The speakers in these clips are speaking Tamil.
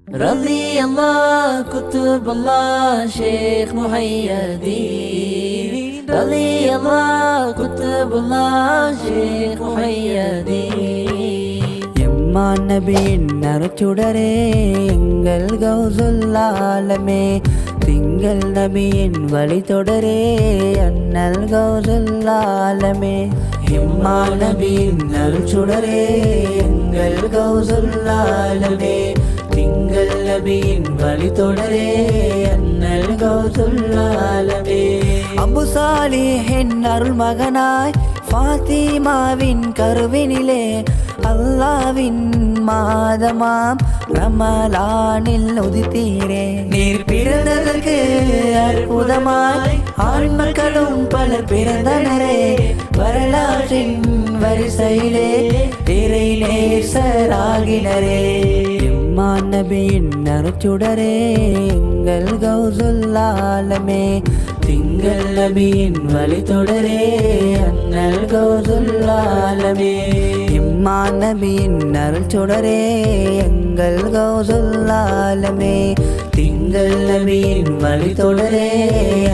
رضي الله كتب الله شيخ محيدين، رضي الله كتب الله شيخ محيدين. எம்மா நபியின் நறுச்சுடரே எங்கள் கௌசுல் ஆலமே, திங்கள் நபியின் வழி தொடரே அண்ணல் கௌசுல் ஆலமே. எம்மா நபியின் நறுச்சுடரே எங்கள் கௌசுல் ஆலமே, திங்கள் நபியின் வழி தொடரே அண்ணல் கௌசுல் ஆலமே. அபு சாலிஹின் அருள் மகனாய் ஃபாத்திமாவின் கருவினிலே அல்லாவின் மாதமாம் ரமலானில் உதித்தீரே. நீர் பிறந்ததற்கு அற்புதமாய் ஆண் மக்களும் பலர் பிறந்தனரே, வரலாற்றின் வரிசையிலே இறை நேசராகினரே. எம்மா நபியின் நறுச்சுடரே எங்கள் கௌசுல் ஆலமே, திங்கள் நபியின் வழி தொடரே அண்ணல் கௌசுல் ஆலமே. எம்மா நபியின் அருள் சுடரே எங்கள் கௌசுல் ஆலமே, திங்கள் நபியின் வழி தொடரே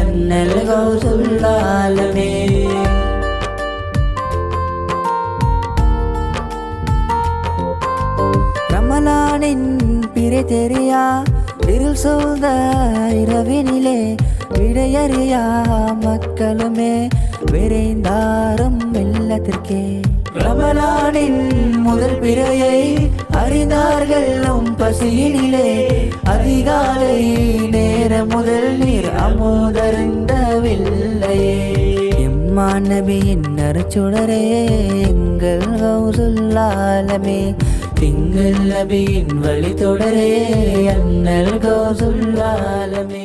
அண்ணல் கௌசுல் ஆலமே. ரமலானின் பிறை தெரியா இருள் சூழ்ந்த இரவினிலே விடையறியா மக்களுமே விரைந்தாரும் வெள்ளத்திற்கே. ரமலானின் முதல் பிறையை அறிந்தார்கள் பசியினிலே, அதிகாலை நேர முதல் நீர் அமுதருந்தவில்லையே. எம்மா நபியின் நறுச்சுடரே எங்கள் கௌசுல் ஆலமே, திங்கள் நபியின் வழி தொடரே அண்ணல் கௌசுல் ஆலமே.